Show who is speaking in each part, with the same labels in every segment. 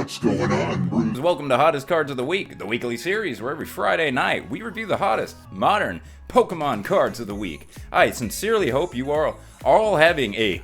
Speaker 1: What's going on, Bruce?
Speaker 2: Welcome to Hottest Cards of the Week, the weekly series where every Friday night we review the hottest modern Pokemon cards of the week. I sincerely hope you are all having a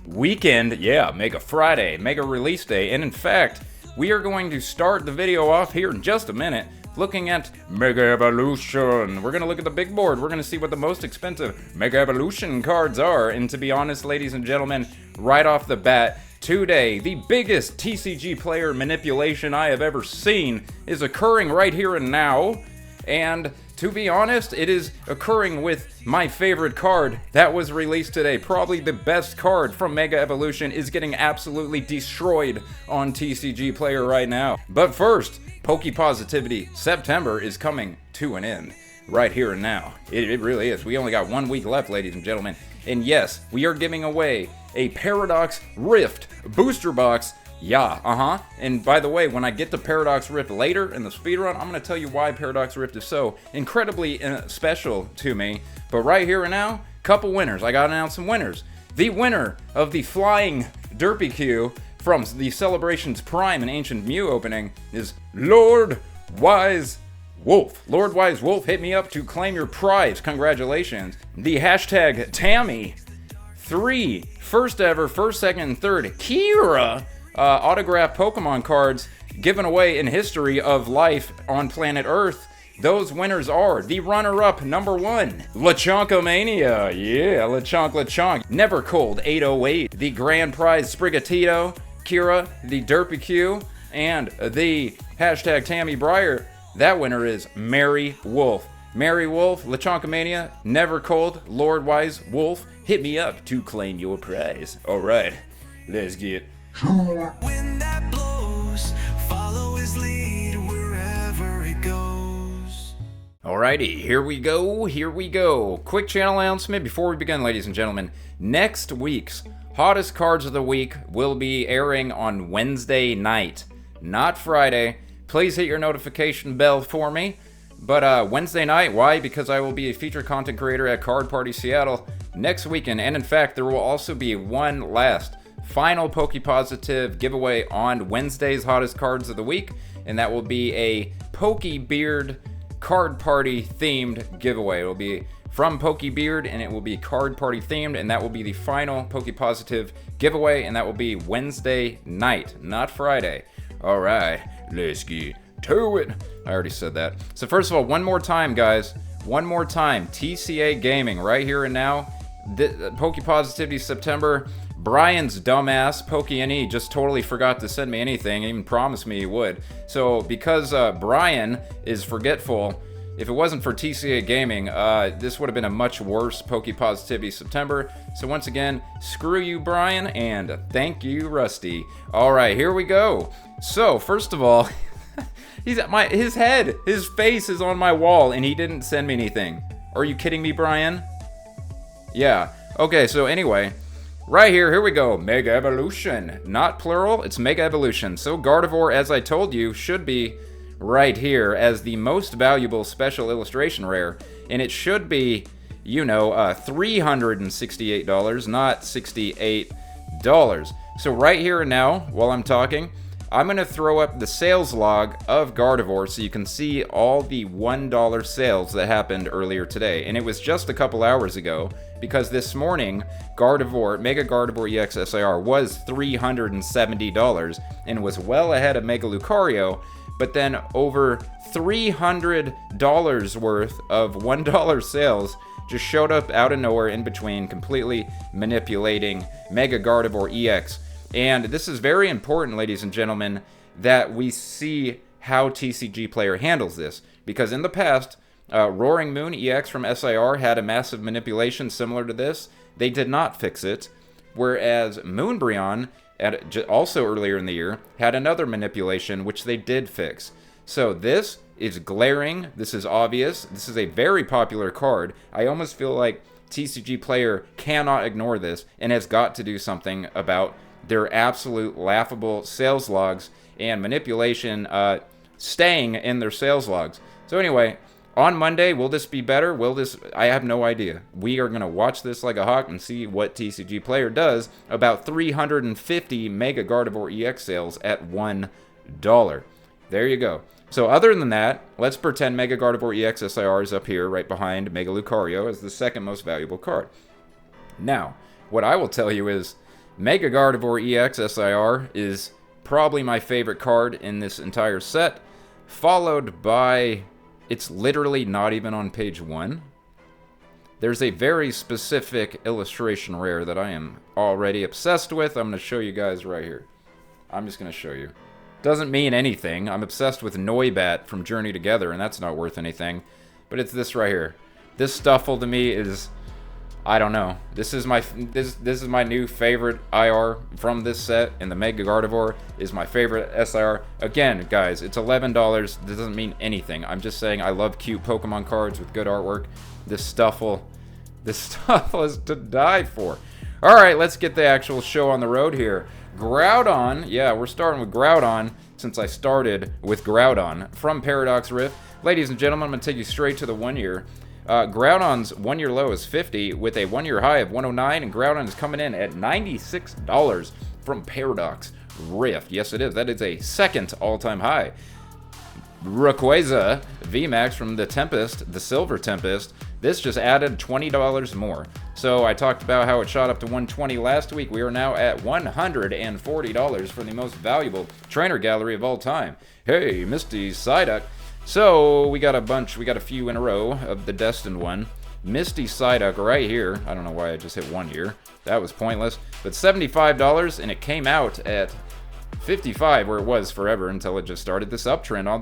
Speaker 2: weekend, Mega Friday, Mega Release Day, and in fact, we are going to start the video off here in just a minute looking at Mega Evolution. We're going to look at the big board. We're going to see what the most expensive Mega Evolution cards are. And to be honest, ladies and gentlemen, right off the bat, today, the biggest TCG player manipulation I have ever seen is occurring right here and now. And to be honest, it is occurring with my favorite card that was released today. Probably the best card from Mega Evolution is getting absolutely destroyed on TCG Player right now. But first, Pokepositivity September is coming to an end right here and now. It really is. We only got 1 week left, ladies and gentlemen. And yes, we are giving away a Paradox Rift booster box. And by the way, when I get to Paradox Rift later in the speedrun, I'm going to tell you why Paradox Rift is so incredibly special to me. But right here and now, couple winners. I got to announce some winners. The winner of the Flying Derpy from the Celebrations Prime and Ancient Mew opening is Lord Wise Wolf. Lord Wise Wolf, hit me up to claim your prize. Congratulations. The hashtag Tammy 3 first ever, first, second, and third Kira autographed Pokemon cards given away in history of life on planet Earth. Those winners are the runner-up number 1, Lechonkomania. Yeah, Lechonk. Never Cold 808. The grand prize Sprigatito, Kira, the Derpy, and the hashtag Tammy Breyer. That winner is Mary Wolf. Mary Wolf, Lechonkomania, Never Cold, Lord Wise Wolf, hit me up to claim your prize. Alright, let's get
Speaker 3: When that blows, follow his lead wherever it goes.
Speaker 2: Alrighty, here we go. Quick channel announcement before we begin, ladies and gentlemen. Next week's Hottest Cards of the Week will be airing on Wednesday night, not Friday. Please hit your notification bell for me. But Wednesday night, why? Because I will be a featured content creator at Card Party Seattle next weekend. And in fact, there will also be one last final Pokepositive giveaway on Wednesday's Hottest Cards of the Week. And that will be a Pokebeard Card Party themed giveaway. It will be from Pokebeard and it will be Card Party themed. And that will be the final Pokepositive giveaway. And that will be Wednesday night, not Friday. Alright, let's get to it. I already said that. So first of all, one more time, guys. One more time. TCA Gaming, right here and now. Pokepositivity September. Brian's dumbass, PokeNE, just totally forgot to send me anything. Even promised me he would. So because Brian is forgetful, if it wasn't for TCA Gaming, this would have been a much worse Pokepositivity September. So once again, screw you, Brian, and thank you, Rusty. All right, here we go. So first of all, his face is on my wall, and he didn't send me anything. Are you kidding me, Brian? Yeah. Okay. So anyway, right here we go. Mega Evolution, not plural. It's Mega Evolution. So Gardevoir, as I told you, should be right here as the most valuable special illustration rare, and it should be, $368, not $68. So right here and now, while I'm talking, I'm going to throw up the sales log of Gardevoir so you can see all the $1 sales that happened earlier today. And it was just a couple hours ago, because this morning, Gardevoir, Mega Gardevoir EX SIR was $370 and was well ahead of Mega Lucario. But then over $300 worth of $1 sales just showed up out of nowhere in between, completely manipulating Mega Gardevoir EX. And this is very important, ladies and gentlemen, that we see how TCG Player handles this. Because in the past, Roaring Moon EX from SIR had a massive manipulation similar to this. They did not fix it. Whereas Moonbreon, also earlier in the year, had another manipulation which they did fix. So this is glaring, this is obvious, this is a very popular card. I almost feel like TCG Player cannot ignore this and has got to do something about their absolute laughable sales logs and manipulation staying in their sales logs. So anyway, On Monday, will this be better? Will this... I have no idea. We are going to watch this like a hawk and see what TCG Player does about 350 Mega Gardevoir EX sales at $1. There you go. So other than that, let's pretend Mega Gardevoir EX SIR is up here right behind Mega Lucario as the second most valuable card. Now, what I will tell you is Mega Gardevoir EX SIR is probably my favorite card in this entire set, followed by... It's literally not even on page 1. There's a very specific illustration rare that I am already obsessed with. I'm going to show you guys right here. I'm just going to show you. Doesn't mean anything. I'm obsessed with Noibat from Journey Together, and that's not worth anything. But it's this right here. This Stuffle to me is... I don't know. This is my new favorite IR from this set, and the Mega Gardevoir is my favorite SIR. Again, guys, it's $11. This doesn't mean anything. I'm just saying I love cute Pokemon cards with good artwork. This Stuffle is to die for. All right, let's get the actual show on the road here. Groudon, yeah, we're starting with Groudon since I started with Groudon from Paradox Rift. Ladies and gentlemen, I'm going to take you straight to the 1 year. Groudon's 1 year low is 50 with a 1 year high of 109, and Groudon is coming in at $96 from Paradox Rift. Yes, it is. That is a second all-time high. Rayquaza VMAX from the Tempest, the Silver Tempest. This just added $20 more. So I talked about how it shot up to $120 last week. We are now at $140 for the most valuable trainer gallery of all time. Hey, Misty Psyduck. So we got a few in a row of the destined one. Misty Psyduck right here. I don't know why I just hit 1 year. That was pointless. But $75, and it came out at $55, where it was forever until it just started this uptrend. On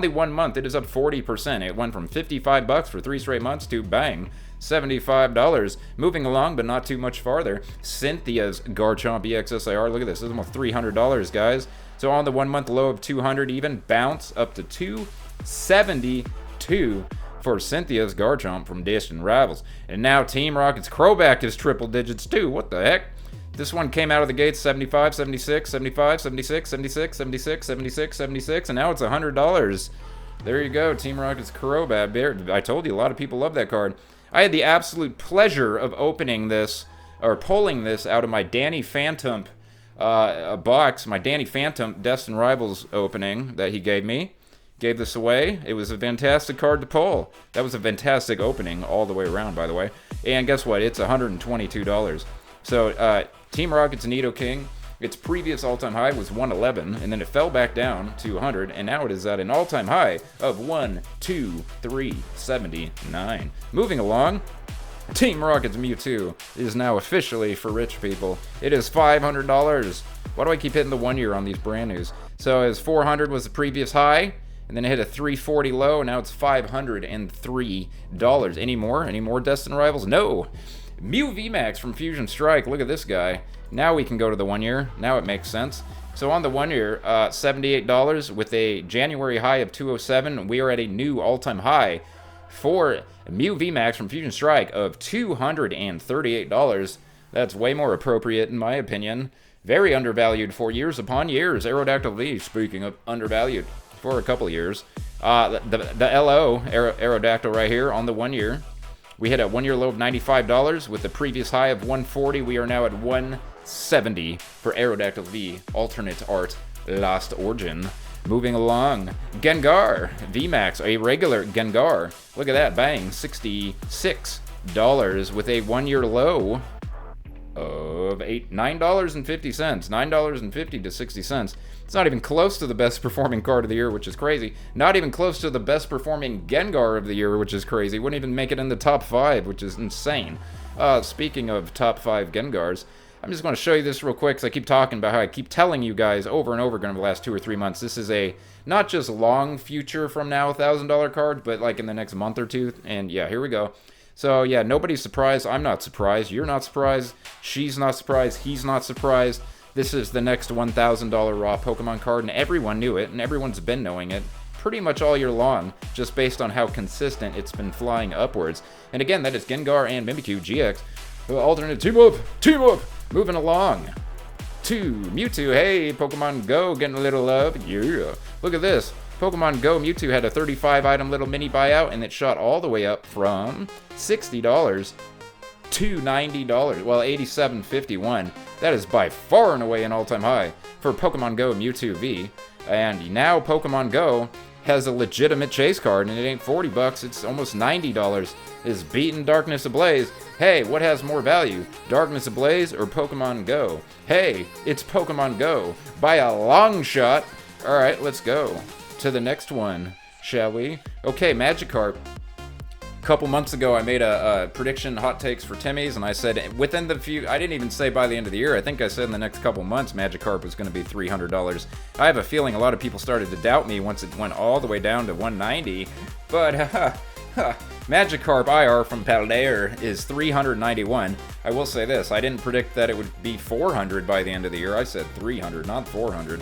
Speaker 2: the 1 month, it is up 40%. It went from $55 for 3 straight months to bang, $75. Moving along, but not too much farther. Cynthia's Garchomp EX SIR. Look at this. This is almost $300, guys. So on the 1 month low of 200, even bounce up to 272 for Cynthia's Garchomp from Distant Rivals. And now Team Rocket's Crobat is triple digits too. What the heck? This one came out of the gates 75, 76, 75, 76, 76, 76, 76, 76, and now it's $100. There you go, Team Rocket's Crobat. I told you, a lot of people love that card. I had the absolute pleasure of opening this, or pulling this out of my Danny Phantom box, my Danny Phantom Destined Rivals opening that he gave me. Gave this away. It was a fantastic card to pull. That was a fantastic opening all the way around, by the way. And guess what? It's $122. So, Team Rocket's Nidoking, its previous all-time high was 111, and then it fell back down to 100, and now it is at an all-time high of 123.79. Moving along, Team Rocket's Mewtwo is now officially for rich people. It is $500. Why do I keep hitting the 1 year on these brand news? So as 400 was the previous high, and then it hit a 340 low, and now it's $503. Any more Destined Rivals? No. Mew VMAX from Fusion Strike. Look at this guy. Now we can go to the 1 year. Now it makes sense. So on the 1 year, $78 with a January high of 207. We are at a new all-time high for Mew VMAX from Fusion Strike of $238. That's way more appropriate in my opinion. Very undervalued for years upon years. Aerodactyl V, speaking of undervalued for a couple years. The LO, Aerodactyl right here on the 1 year. We hit a 1 year low of $95 with the previous high of $140. We are now at $170 for Aerodactyl V, alternate art, Lost Origin. Moving along, Gengar VMAX, a regular Gengar. Look at that, bang, $66 with a 1 year low of $9.50, $9.50 to 60 cents. It's not even close to the best performing card of the year, which is crazy. Not even close to the best performing Gengar of the year, which is crazy. Wouldn't even make it in the top 5, which is insane. Speaking of top 5 Gengars, I'm just going to show you this real quick because I keep talking about how I keep telling you guys over and over again over the last 2 or 3 months. This is a not just long future from now $1,000 card, but like in the next month or two. And yeah, here we go. So yeah, nobody's surprised. I'm not surprised. You're not surprised. She's not surprised. He's not surprised. This is the next $1,000 raw Pokemon card, and everyone knew it, and everyone's been knowing it pretty much all year long, just based on how consistent it's been flying upwards. And again, that is Gengar and Mimikyu GX. Alternate team up! Moving along to Mewtwo. Hey, Pokemon Go, getting a little love. Yeah. Look at this. Pokemon Go Mewtwo had a 35 item little mini buyout, and it shot all the way up from $60 to $90. Well, $87.51. That is by far and away an all-time high for Pokemon Go Mewtwo V. And now Pokemon Go has a legitimate chase card, and it ain't $40, it's almost $90. Is beating Darkness Ablaze. Hey, what has more value, Darkness Ablaze or Pokemon Go? Hey, it's Pokemon Go by a long shot. All right, let's go to the next one, shall we? Okay, Magikarp. A couple months ago, I made a prediction, hot takes for Timmy's, and I said within the few, I didn't even say by the end of the year, I think I said in the next couple months, Magikarp was going to be $300. I have a feeling a lot of people started to doubt me once it went all the way down to $190, but Magikarp IR from Paldea is $391. I will say this, I didn't predict that it would be $400 by the end of the year. I said $300, not $400.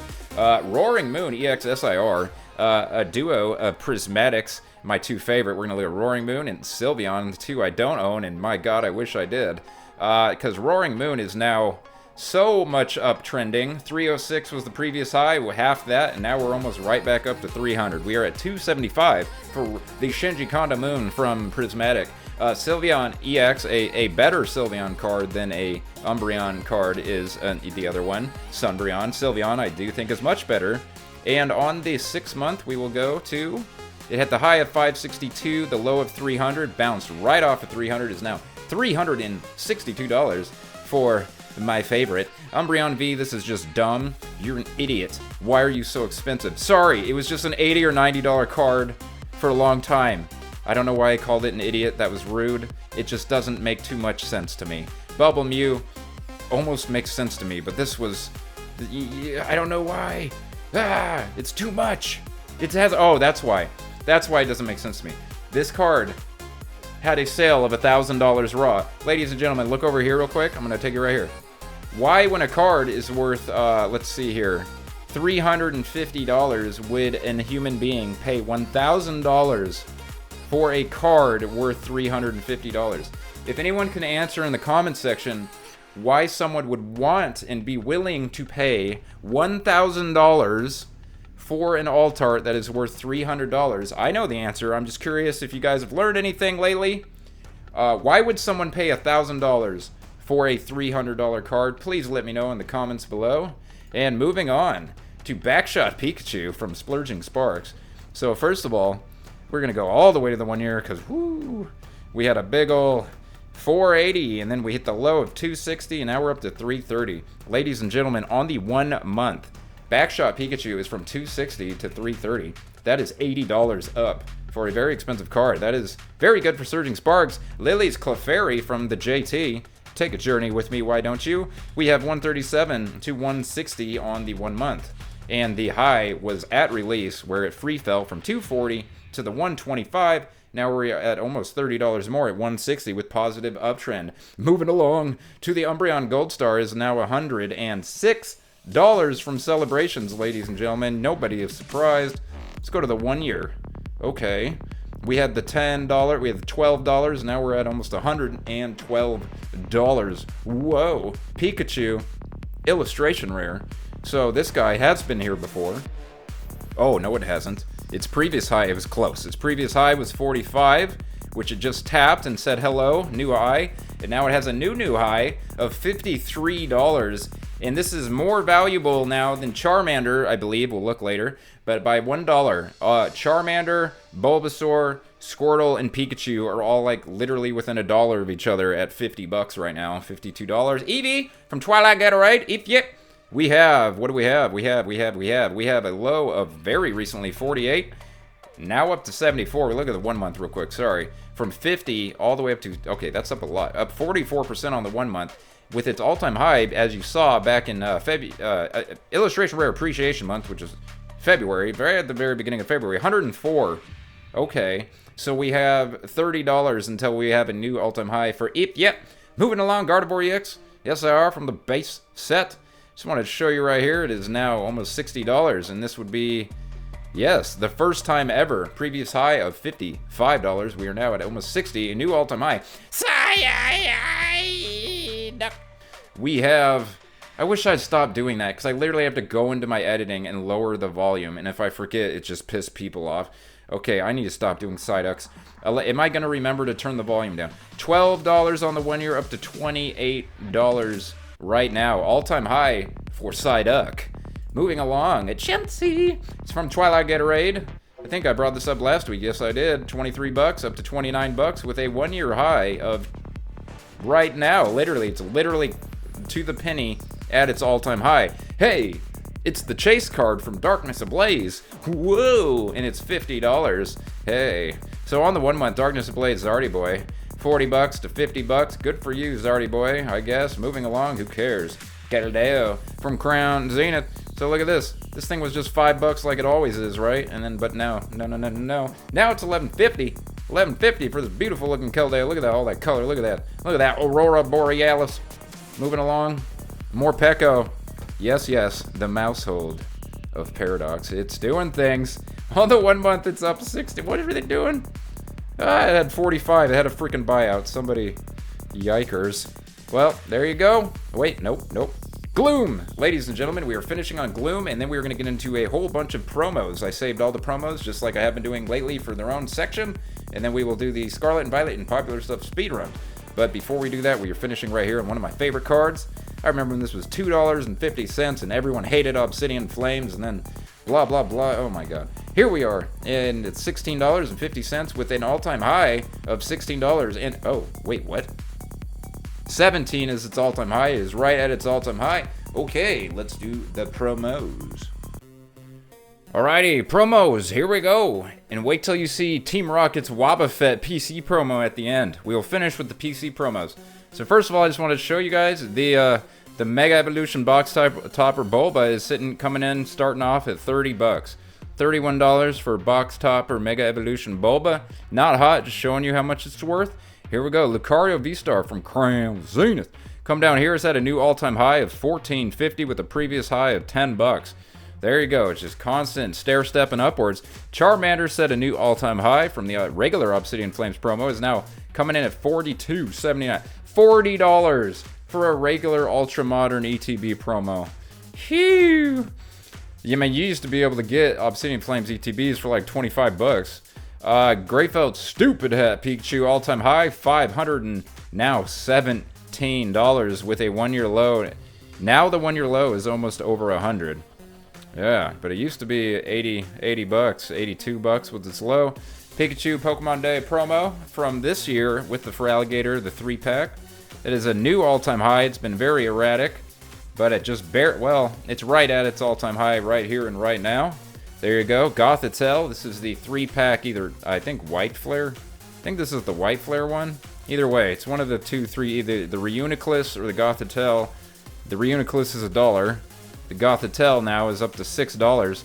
Speaker 2: Roaring Moon EXSIR, a duo of Prismatics, my two favorite. We're going to look at Roaring Moon and Sylveon, the two I don't own, and my god, I wish I did. Because Roaring Moon is now so much uptrending. 306 was the previous high, half that, and now we're almost right back up to 300. We are at 275 for the Shinji Kondo Moon from Prismatic. Sylveon EX, a better Sylveon card than a Umbreon card is the other one. Sunbreon. Sylveon I do think is much better. And on the 6 month, we will go to... It had the high of 562, the low of 300, bounced right off of 300, is now $362 for my favorite. Umbreon V, this is just dumb. You're an idiot. Why are you so expensive? Sorry, it was just an $80 or $90 card for a long time. I don't know why I called it an idiot, that was rude. It just doesn't make too much sense to me. Bubble Mew almost makes sense to me, but this was... I don't know why. It's too much. It has... Oh, that's why. That's why it doesn't make sense to me. This card had a sale of $1,000 raw. Ladies and gentlemen, look over here real quick. I'm going to take it right here. Why, when a card is worth, let's see here, $350, would a human being pay $1,000 for a card worth $350? If anyone can answer in the comments section why someone would want and be willing to pay $1,000 for an alt art that is worth $300. I know the answer. I'm just curious if you guys have learned anything lately. Why would someone pay $1,000 for a $300 card? Please let me know in the comments below. And moving on to Backshot Pikachu from Splurging Sparks. So first of all, we're going to go all the way to the 1 year because, whoo, we had a big ol' 480 and then we hit the low of 260 and now we're up to 330. Ladies and gentlemen, on the 1 month, Backshot Pikachu is from 260 to 330. That is $80 up for a very expensive card. That is very good for Surging Sparks. Lily's Clefairy from the JT. Take a journey with me, why don't you? We have 137 to 160 on the 1 month. And the high was at release where it free fell from 240 to the 125. Now we're at almost $30 more at 160 with positive uptrend. Moving along to the Umbreon Gold Star is now $106 from Celebrations, ladies and gentlemen. Nobody is surprised. Let's go to the 1 year. Okay. We had the $10, we had the $12, now we're at almost $112. Whoa. Pikachu, illustration rare. So this guy has been here before. Oh, no it hasn't. Its previous high, it was close. Its previous high was 45, which it just tapped and said hello, new high. And now it has a new high of $53. And this is more valuable now than Charmander, I believe. We'll look later. But by $1. Charmander, Bulbasaur, Squirtle, and Pikachu are all like literally within $1 of each other at $50 right now. $52. Eevee from Twilight Gatorade. Yep. We have, what do we have? We have a low of very recently 48. Now up to 74. We look at the 1 month real quick. Sorry. From 50 all the way up to, okay, that's up a lot. Up 44% on the 1 month. With its all-time high, as you saw back in Illustration Rare Appreciation Month, which is February, very at the very beginning of February, 104. Okay, so we have $30 until we have a new all-time high for it. Yep, moving along, Gardevoir EX, SIR from the base set. Just wanted to show you right here, it is now almost $60, and this would be, yes, the first time ever. Previous high of $55. We are now at almost 60, a new all-time high. We have I wish I'd stop doing that, because I literally have to go into my editing and lower the volume, and if I forget, it just pisses people off. Okay, I need to stop doing Psyducks. Am I going to remember to turn the volume down? $12 on the 1 year, up to $28 right now. All-time high for Psyduck. Moving along, a Chimsy. It's from Twilight Gatorade. I think I brought this up last week. Yes, I did. 23 bucks up to 29 bucks with a 1 year high of right now. Literally, it's literally to the penny at its all-time high. Hey, it's the chase card from Darkness Ablaze. Whoa, and it's $50. Hey, so on the 1 month, Darkness Ablaze Zardy Boy, 40 bucks to 50 bucks. Good for you, Zardy Boy, I guess. Moving along, who cares? Galileo from Crown Zenith. So look at this. This thing was just $5 like it always is, right? And then, but no. Now it's $11.50. $11.50 for this beautiful looking Keldeo. Look at that, all that color. Look at that. Look at that Aurora Borealis. Moving along. More Pecco. Yes, the mousehold of Paradox. It's doing things. On the 1 month, it's up 60. What are they doing? It had 45. It had a freaking buyout. Somebody, yikers. Well, there you go. Wait, nope. Gloom! Ladies and gentlemen, we are finishing on Gloom, and then we're going to get into a whole bunch of promos. I saved all the promos, just like I have been doing lately, for their own section, and then we will do the Scarlet and Violet and Popular Stuff speedrun. But before we do that, we are finishing right here on one of my favorite cards. I remember when this was $2.50, and everyone hated Obsidian Flames, and then blah, blah, blah. Oh my god. Here we are, and it's $16.50 with an all-time high of $16 and... Oh, wait, what? 17 is its all-time high. It is right at its all-time high. Okay, let's do the promos. Alrighty, promos, here we go. And wait till you see Team Rocket's Wobbuffet PC promo at the end. We will finish with the PC promos. So first of all, I just wanted to show you guys the Mega Evolution box topper Bulba is coming in, starting off at 30 bucks. $31 for box topper Mega Evolution Bulba. Not hot, just showing you how much it's worth. Here we go, Lucario V-Star from Crown Zenith. Come down here, it's at a new all-time high of $14.50 with a previous high of 10 bucks. There you go, it's just constant stair-stepping upwards. Charmander set a new all-time high from the regular Obsidian Flames promo, is now coming in at $42.79. $40 for a regular ultra-modern ETB promo. Phew! I mean, you used to be able to get Obsidian Flames ETBs for like 25 bucks. Greyfelt Stupid Hat Pikachu all-time high, $517 with a 1 year low. Now the 1 year low is almost over 100. Yeah, but it used to be 80 bucks, 82 bucks with its low. Pikachu Pokemon Day promo from this year with the Feraligatr, the 3-pack. It is a new all-time high. It's been very erratic, but it just it's right at its all-time high right here and right now. There you go, Gothitelle. This is the 3-pack, either, I think, White Flare. I think this is the White Flare one. Either way, it's one of the 2-3, either the Reuniclus or the Gothitelle. The Reuniclus is $1. The Gothitelle now is up to $6.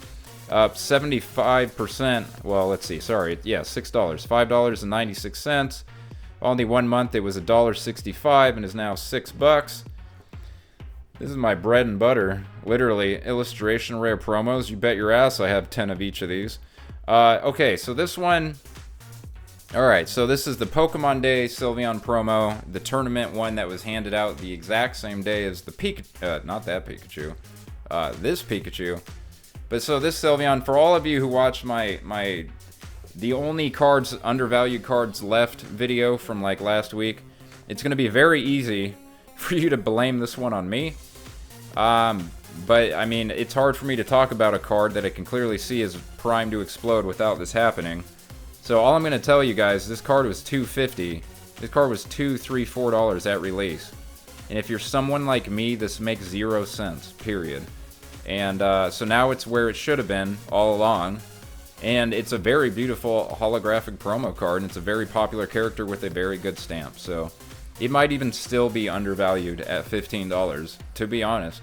Speaker 2: Up 75%. Well, let's see, sorry. Yeah, $6. $5.96. On the 1 month, it was $1.65 and is now $6. This is my bread and butter. Literally, illustration rare promos. You bet your ass I have 10 of each of these. Okay, so this one... Alright, so this is the Pokemon Day Sylveon promo. The tournament one that was handed out the exact same day as the not that Pikachu. This Pikachu. But so this Sylveon, for all of you who watched my the only cards, undervalued cards left video from like last week, it's going to be very easy for you to blame this one on me. But I mean, it's hard for me to talk about a card that I can clearly see is primed to explode without this happening. So all I'm going to tell you guys, this card was $2.50. This card was $2, $3, $4 at release. And if you're someone like me, this makes 0 cents, period. And so now it's where it should have been all along. And it's a very beautiful holographic promo card, and it's a very popular character with a very good stamp. So it might even still be undervalued at $15, to be honest.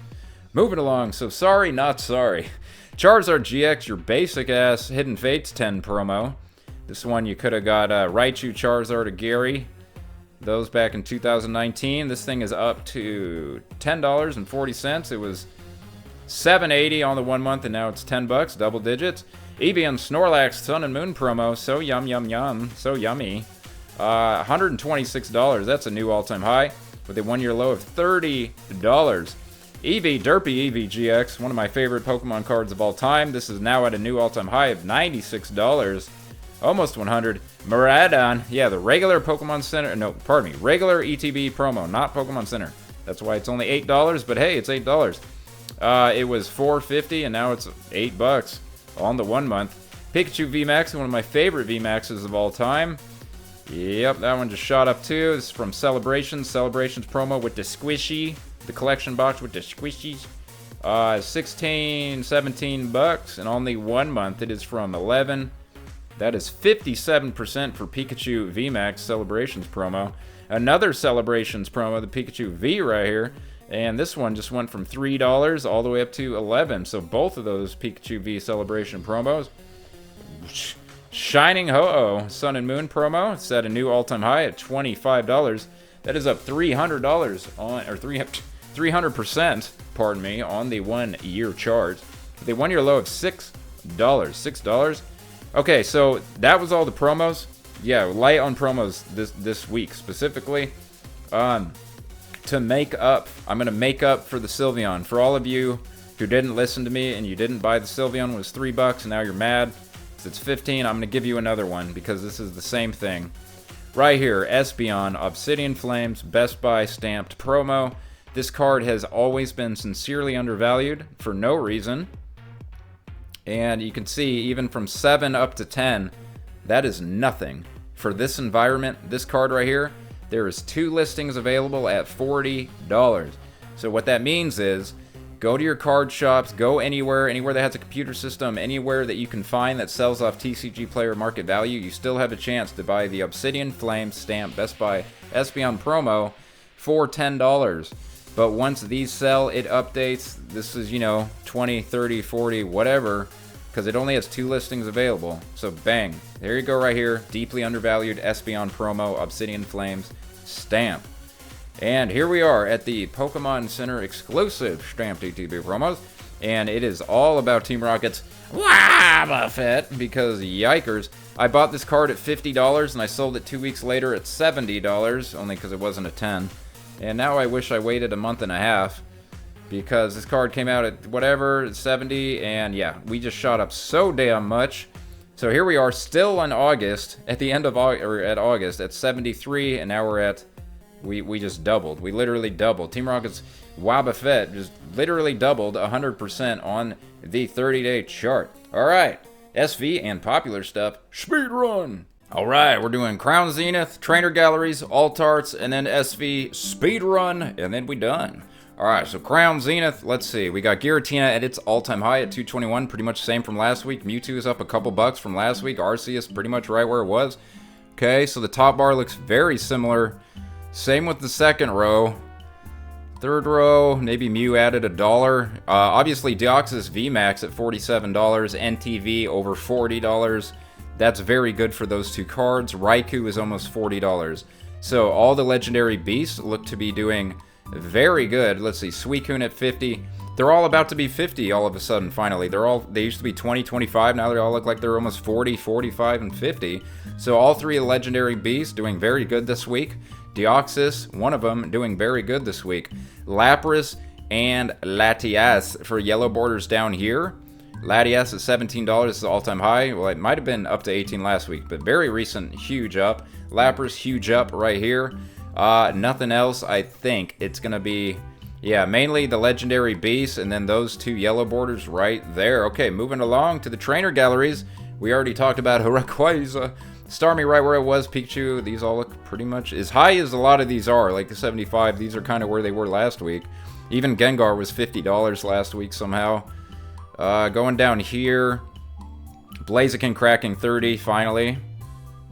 Speaker 2: Moving along, so sorry, not sorry. Charizard GX, your basic ass Hidden Fates 10 promo. This one you could have got Raichu, Charizard, or Gary. Those back in 2019. This thing is up to $10.40. It was $7.80 on the 1 month, and now it's $10, double digits. Eevee Snorlax Sun and Moon promo, so yum, so yummy. $126, that's a new all-time high, with a 1 year low of $30. Eevee, Derpy Eevee GX, one of my favorite Pokemon cards of all time. This is now at a new all-time high of $96. Almost 100. Miraidon, yeah, the regular Pokemon Center, no, pardon me, regular ETB promo, not Pokemon Center. That's why it's only $8, but hey, it's $8. It was $4.50 and now it's $8 on the 1 month. Pikachu VMAX, one of my favorite VMAXs of all time. Yep, that one just shot up too. This is from Celebrations promo with the squishy, the collection box with the squishies. 16, 17 bucks, and only 1 month. It is from 11. That is 57% for Pikachu VMAX Celebrations promo. Another Celebrations promo, the Pikachu V right here. And this one just went from $3 all the way up to 11. So both of those Pikachu V Celebration promos. Shining Ho-Oh Sun and Moon promo. It's at a new all-time high at $25. That is up $300 on, or 300%, pardon me, on the 1 year chart. The 1 year low of $6. $6. Okay, so that was all the promos. Yeah, light on promos this week specifically. To make up, I'm gonna make up for the Sylveon. For all of you who didn't listen to me and you didn't buy the Sylveon when it was $3 and now you're mad. It's 15. I'm gonna give you another one because this is the same thing. Right here, Espeon, Obsidian Flames, Best Buy stamped promo. This card has always been sincerely undervalued for no reason. And you can see even from 7 up to 10, that is nothing. For this environment, this card right here, there is 2 listings available at $40. So what that means is, go to your card shops, go anywhere that has a computer system, anywhere that you can find that sells off TCG Player market value, you still have a chance to buy the Obsidian Flame Stamp Best Buy Espeon promo for $10. But once these sell, it updates. This is, 20, 30, 40, whatever, because it only has 2 listings available. So bang, there you go right here. Deeply undervalued Espeon promo, Obsidian Flames Stamp. And here we are at the Pokemon Center exclusive stamped ETB promos. And it is all about Team Rocket's Wobba Fett, because yikers. I bought this card at $50 and I sold it 2 weeks later at $70, only because it wasn't a 10. And now I wish I waited a month and a half, because this card came out at whatever, 70, and yeah, we just shot up so damn much. So here we are still in August, at the end of August at 73, and now we're at, we just doubled. We literally doubled. Team Rocket's Wobba Fett just literally doubled 100% on the 30-day chart. All right, SV and popular stuff, speed run. All right, we're doing Crown Zenith, Trainer Galleries, Alt Arts, and then SV speed run, and then we done. All right, so Crown Zenith, let's see. We got Giratina at its all-time high at 221, pretty much same from last week. Mewtwo is up a couple bucks from last week. Arceus pretty much right where it was. Okay, so the top bar looks very similar. Same with the second row. Third row, maybe Mew added $1. Obviously, Deoxys VMAX at $47, NTV over $40. That's very good for those 2 cards. Raikou is almost $40. So all the legendary beasts look to be doing very good. Let's see, Suicune at 50. They're all about to be 50 all of a sudden, finally. They used to be 20, 25. Now they all look like they're almost 40, 45, and 50. So all 3 legendary beasts doing very good this week. Deoxys, one of them, doing very good this week. Lapras and Latias for yellow borders down here. Latias at $17 is the all-time high. Well, it might have been up to 18 last week, but very recent, huge up. Lapras, huge up right here. Nothing else. I think it's going to be, yeah, mainly the legendary beasts, and then those 2 yellow borders right there. Okay, moving along to the trainer galleries. We already talked about Rayquaza. Starmie right where it was. Pikachu, these all look pretty much as high as a lot of these are, like the 75. These are kind of where they were last week. Even Gengar was $50 last week somehow. Going down here, Blaziken cracking 30 finally.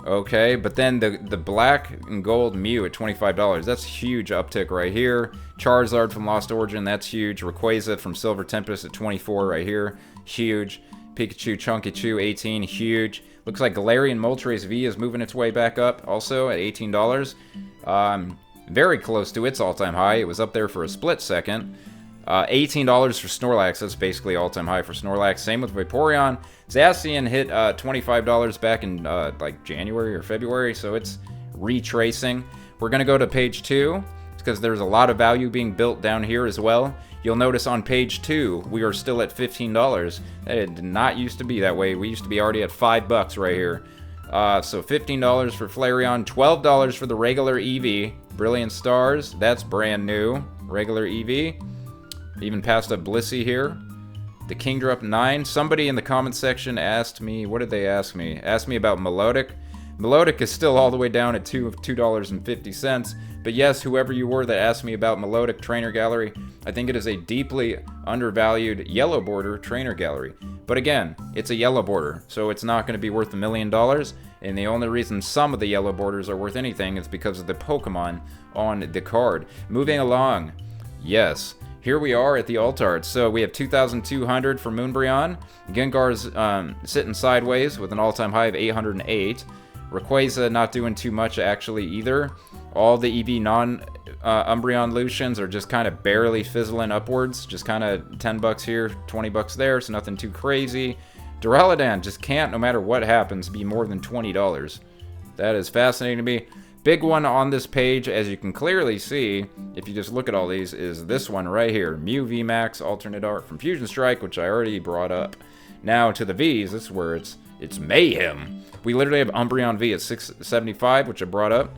Speaker 2: Okay, but then the black and gold Mew at $25. That's a huge uptick right here. Charizard from Lost Origin, that's huge. Rayquaza from Silver Tempest at 24 right here. Huge. Pikachu Chunky Chew 18, huge. Looks like Galarian Moltres V is moving its way back up also at $18. Very close to its all-time high. It was up there for a split second. $18 for Snorlax. That's basically all-time high for Snorlax. Same with Vaporeon. Zacian hit $25 back in like January or February, so it's retracing. We're going to go to page 2. because there's a lot of value being built down here as well. You'll notice on page 2, we are still at $15. It did not used to be that way. We used to be already at $5 right here. So $15 for Flareon, $12 for the regular Eevee. Brilliant Stars, that's brand new. Regular Eevee. Even passed up Blissey here. The Kingdra 9. Somebody in the comment section asked me, what did they ask me? Asked me about Melodic. Melodic is still all the way down at $2.50. But yes, whoever you were that asked me about Melodic Trainer Gallery, I think it is a deeply undervalued yellow border trainer gallery. But again, it's a yellow border, so it's not going to be worth $1 million. And the only reason some of the yellow borders are worth anything is because of the Pokemon on the card. Moving along, yes, here we are at the Alt Arts. So we have 2,200 for Moonbryon. Gengar's sitting sideways with an all-time high of 808. Rayquaza not doing too much actually either. All the EV non-Umbreon Lucians are just kind of barely fizzling upwards. Just kind of $10 here, $20 there, so nothing too crazy. Duraludon just can't, no matter what happens, be more than $20. That is fascinating to me. Big one on this page, as you can clearly see, if you just look at all these, is this one right here. Mew VMAX Alternate Art from Fusion Strike, which I already brought up. Now to the Vs, this is where it's mayhem. We literally have Umbreon V at 675, which I brought up.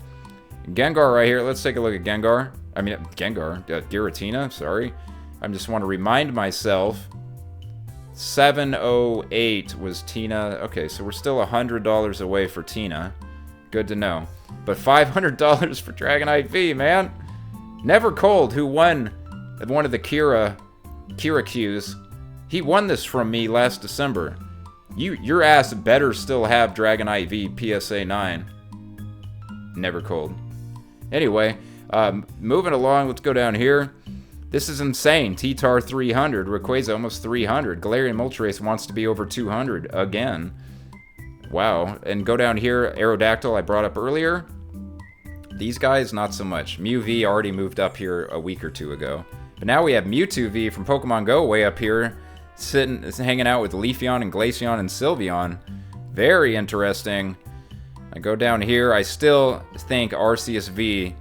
Speaker 2: Gengar right here. Let's take a look at Gengar. Giratina, sorry. I just want to remind myself. 708 was Tina. Okay, so we're still $100 away for Tina. Good to know. But $500 for Dragonite V, man. Never Cold, who won one of the Kira Qs. He won this from me last December. Your ass better still have Dragonite V PSA 9. Never Cold. Anyway, moving along, let's go down here. This is insane. T-Tar 300, Rayquaza almost 300. Galarian Moltres wants to be over 200 again. Wow. And go down here, Aerodactyl I brought up earlier. These guys, not so much. Mew V already moved up here a week or two ago. But now we have Mewtwo V from Pokemon Go way up here, hanging out with Leafeon and Glaceon and Sylveon. Very interesting. I go down here, I still think Arceus V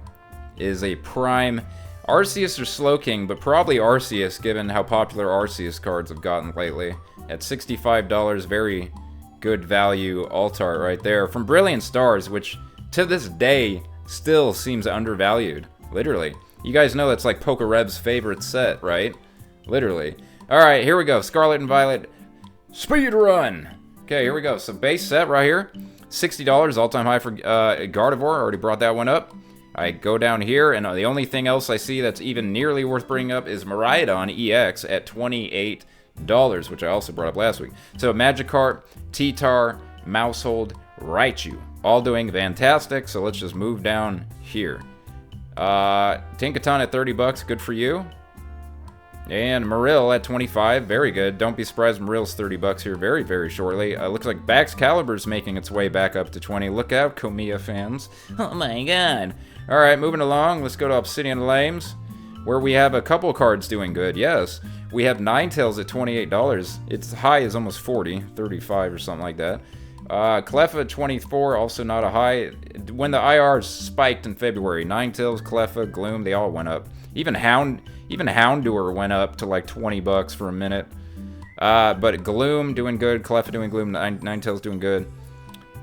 Speaker 2: is a prime. Arceus or Slowking, but probably Arceus given how popular Arceus cards have gotten lately. At $65, very good value Alt Art right there. From Brilliant Stars, which to this day still seems undervalued. Literally. You guys know that's like Pokerev's favorite set, right? Literally. Alright, here we go. Scarlet and Violet Speed Run! Okay, here we go. So base set right here. $60 all-time high for Gardevoir. Already brought that one up. I go down here, and the only thing else I see that's even nearly worth bringing up is Miraidon EX at $28, which I also brought up last week. So Magikarp, T-Tar, Mousehold, Raichu, all doing fantastic. So let's just move down here. Tinkaton at $30, good for you. And Marill at 25, very good. Don't be surprised Marill's $30 here very, very shortly. Looks like Baxcalibur's making its way back up to 20. Look out, Komiya fans. Oh my god. Alright, moving along, let's go to Obsidian Lames, where we have a couple cards doing good, yes. We have Ninetales at $28. Its high is almost 40, 35 or something like that. Cleffa at 24, also not a high. When the IRs spiked in February, Ninetales, Cleffa, Gloom, they all went up. Even Houndour went up to like $20 for a minute. But Gloom doing good, Cleffa doing Gloom, Ninetales doing good.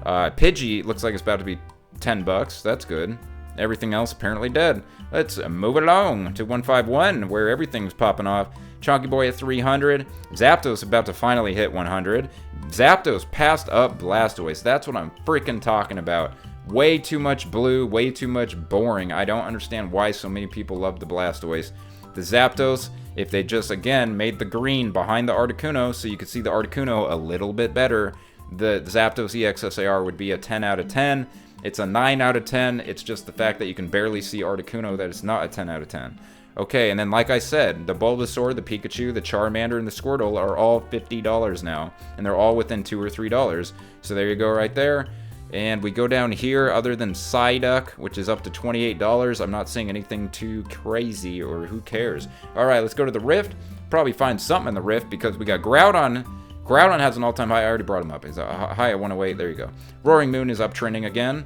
Speaker 2: Pidgey looks like it's about to be $10. That's good. Everything else apparently dead. Let's move it along to 151, where everything's popping off. Chonky Boy at 300. Zapdos about to finally hit 100. Zapdos passed up Blastoise. That's what I'm freaking talking about. Way too much blue, way too much boring. I don't understand why so many people love the Blastoise. The Zapdos, if they just, again, made the green behind the Articuno so you could see the Articuno a little bit better, the Zapdos EXSAR would be a 10 out of 10. It's a 9 out of 10. It's just the fact that you can barely see Articuno that it's not a 10 out of 10. Okay, and then like I said, the Bulbasaur, the Pikachu, the Charmander, and the Squirtle are all $50 now. And they're all within $2 or $3. So there you go right there. And we go down here, other than Psyduck, which is up to $28. I'm not seeing anything too crazy, or who cares. Alright, let's go to the Rift. Probably find something in the Rift, because we got Groudon. Groudon has an all-time high. I already brought him up. He's a high at 108. There you go. Roaring Moon is uptrending again.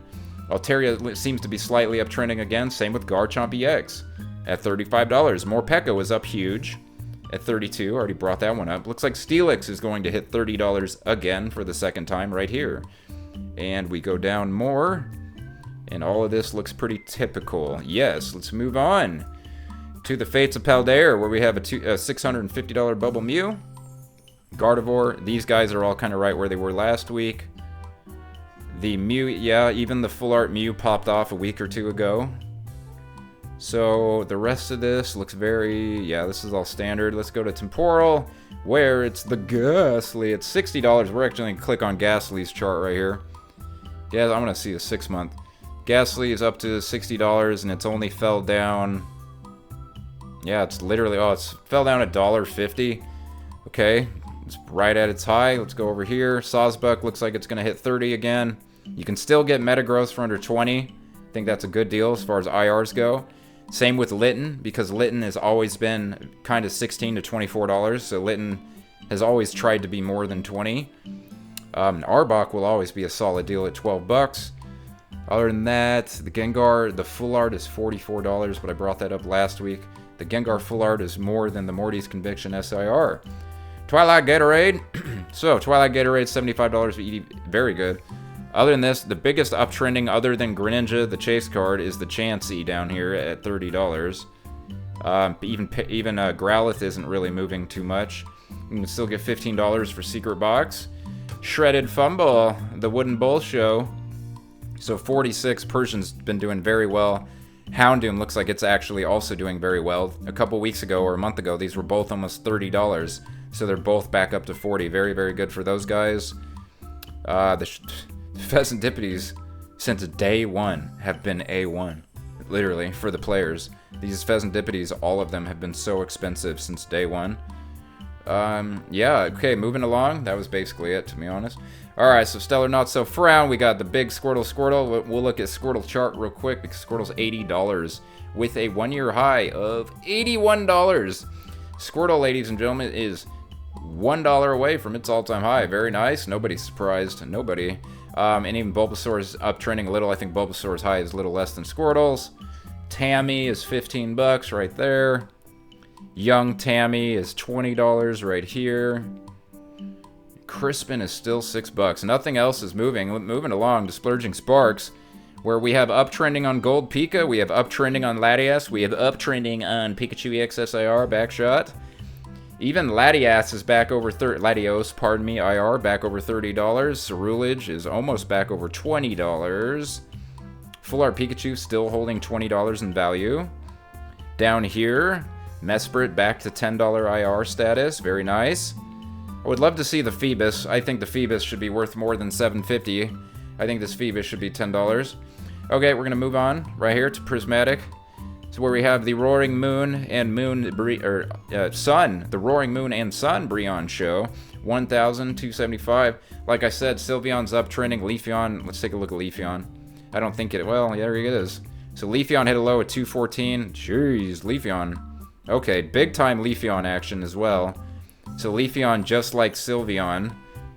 Speaker 2: Altaria seems to be slightly uptrending again. Same with Garchomp EX at $35. Morpeko is up huge at $32. Already brought that one up. Looks like Steelix is going to hit $30 again for the second time right here. And we go down more, and all of this looks pretty typical. Yes, let's move on to the Fates of Paldea, where we have a $650 Bubble Mew. Gardevoir, these guys are all kind of right where they were last week. The Mew, yeah, even the Full Art Mew popped off a week or two ago. So the rest of this looks very, yeah, this is all standard. Let's go to Temporal, where it's the Ghastly. It's $60. We're actually going to click on Ghastly's chart right here. Yeah, I'm going to see a 6-month. Ghastly is up to $60, and it's only fell down. Yeah, it's literally, oh, it's fell down $1.50. Okay, it's right at its high. Let's go over here. Sawsbuck looks like it's going to hit 30 again. You can still get Metagross for under 20. I think that's a good deal as far as IRs go. Same with Litten, because Litten has always been kind of $16 to $24, so Litten has always tried to be more than 20. Arbok will always be a solid deal at $12. Other than that, the Gengar, the Full Art is $44, but I brought that up last week. The Gengar Full Art is more than the Morty's Conviction SIR. Twilight Gatorade. So, Twilight Gatorade, $75, very good. Other than this, the biggest uptrending other than Greninja, the chase card, is the Chansey down here at $30. Even Growlithe isn't really moving too much. You can still get $15 for Secret Box. Shredded Fumble, the Wooden Bull Show. So 46, Persian's been doing very well. Houndoom looks like it's actually also doing very well. A couple weeks ago or a month ago, these were both almost $30. So they're both back up to 40. Very, very good for those guys. The Pheasantippities, since day one, have been A1. Literally, for the players. These Pheasantippities, all of them have been so expensive since day one. Yeah, okay, moving along. That was basically it, to be honest. Alright, so Stellar Not So Frown. We got the big Squirtle. We'll look at Squirtle chart real quick, because Squirtle's $80 with a 1-year high of $81. Squirtle, ladies and gentlemen, is $1 away from its all-time high. Very nice. Nobody's surprised. Nobody. And even Bulbasaur is uptrending a little. I think Bulbasaur's high is a little less than Squirtle's. Tammy is $15 right there. Young Tammy is $20 right here. Crispin is still $6. Nothing else is moving. Moving along to Splurging Sparks, where we have uptrending on Gold Pika, we have uptrending on Latias, we have uptrending on Pikachu EX SIR, Backshot. Even Latias is back over Latios, pardon me, IR, back over $30. Cerulege is almost back over $20. Full Art Pikachu still holding $20 in value. Down here, Mesprit back to $10 IR status, very nice. I would love to see the Phoebus. I think the Phoebus should be worth more than $750. I think this Phoebus should be $10. Okay, we're gonna move on right here to Prismatic. So where we have the Roaring Moon and Sun, the Roaring Moon and Sun Brionne show, 1,275. Like I said, Sylveon's uptrending. Leafeon, let's take a look at Leafeon. I don't think it, well, there it is. So Leafeon hit a low at 214. Jeez, Leafeon. Okay, big time Leafeon action as well. So Leafeon, just like Sylveon,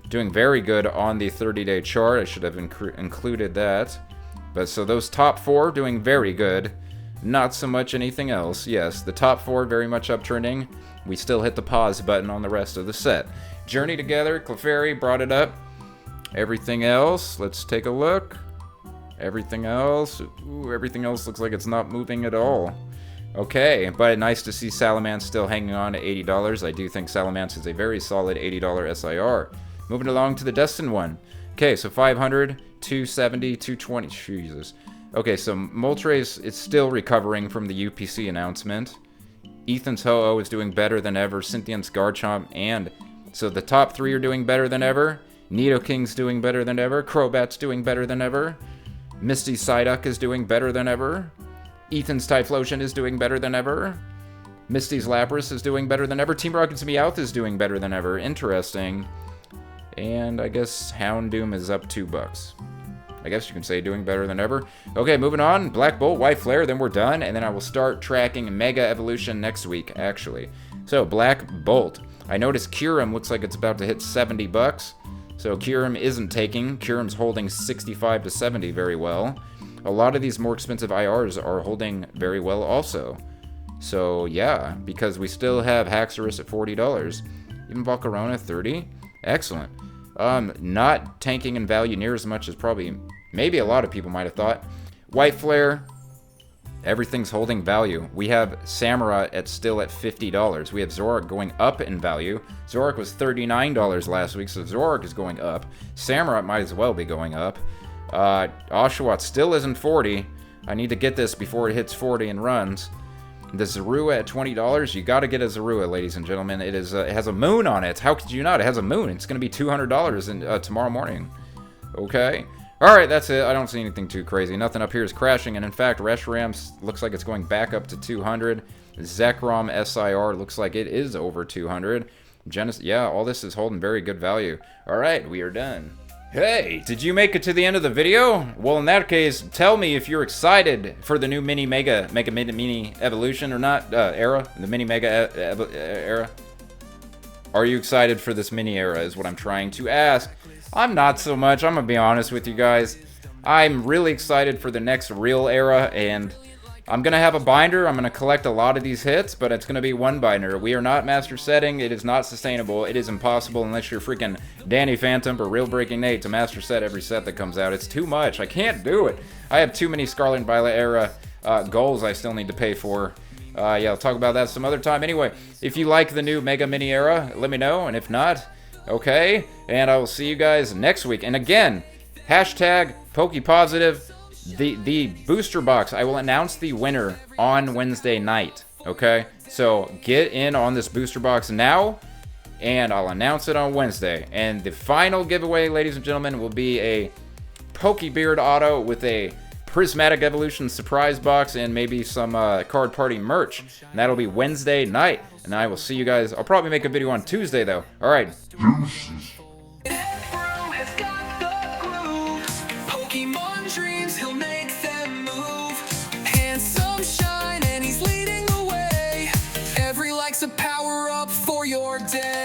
Speaker 2: doing very good on the 30-day chart. I should have included that. But so those top four doing very good. Not so much anything else. Yes, the top four very much uptrending. We still hit the pause button on the rest of the set. Journey Together, Clefairy brought it up. Everything else, let's take a look. Everything else, ooh, everything else looks like it's not moving at all. Okay, but nice to see Salamence still hanging on at $80. I do think Salamence is a very solid $80 SIR. Moving along to the Destin one. Okay, so 500, 270, 220. Jesus. Okay, so Moltres is still recovering from the UPC announcement. Ethan's Ho-Oh is doing better than ever. Cynthian's Garchomp, and so the top three are doing better than ever. Nidoking's doing better than ever. Crobat's doing better than ever. Misty's Psyduck is doing better than ever. Ethan's Typhlosion is doing better than ever. Misty's Lapras is doing better than ever. Team Rocket's Meowth is doing better than ever. Interesting. And I guess Houndoom is up $2. I guess you can say doing better than ever. Okay, moving on. Black Bolt, White Flare, then we're done. And then I will start tracking Mega Evolution next week, actually. So, Black Bolt. I noticed Kyurem looks like it's about to hit $70. So Kyurem isn't taking. Kyurem's holding 65 to 70 very well. a lot of these more expensive IRs are holding very well also. So yeah, because we still have Haxorus at $40, even Volcarona 30. Excellent. Not tanking in value near as much as maybe a lot of people might have thought. White Flare, everything's holding value. We have Samurai still at $50. We have Zoroark going up in value. Zoroark was $39 last week, so Zoroark is going up. Samurai might as well be going up. Oshawott still isn't 40. I need to get this before it hits 40 and runs. The Zorua at $20. You got to get a Zorua, ladies and gentlemen. It has a moon on it. How could you not? It has a moon. It's going to be $200 tomorrow morning. Okay. All right, that's it. I don't see anything too crazy. Nothing up here is crashing, and in fact, Reshiram looks like it's going back up to 200. Zekrom SIR looks like it is over 200. Yeah, all this is holding very good value. All right, we are done. Hey, did you make it to the end of the video? Well, in that case, tell me if you're excited for the new Mega Mini Evolution or not, era, the Mini Mega era. Are you excited for this mini era is what I'm trying to ask. I'm not so much, I'm gonna be honest with you guys. I'm really excited for the next real era, and I'm gonna have a binder. I'm gonna collect a lot of these hits, but it's gonna be one binder. We are not master setting. It is not sustainable. It is impossible unless you're freaking Danny Phantom or Real Breaking Nate to master set every set that comes out. It's too much. I can't do it. I have too many Scarlet and Violet era goals I still need to pay for. Yeah, I'll talk about that some other time. Anyway, if you like the new Mega Mini era, let me know, and if not, okay. And I will see you guys next week. And again, hashtag PokePositive. The booster box, I will announce the winner on Wednesday night, okay? So get in on this booster box now, and I'll announce it on Wednesday. And the final giveaway, ladies and gentlemen, will be a Pokebeard auto with a Prismatic Evolution surprise box and maybe some card party merch. And that'll be Wednesday night. And I will see you guys. I'll probably make a video on Tuesday, though. All right.
Speaker 3: Pokemon dreams, he'll make them move. Handsome shine, and he's leading the way. Every like's a power up for your day.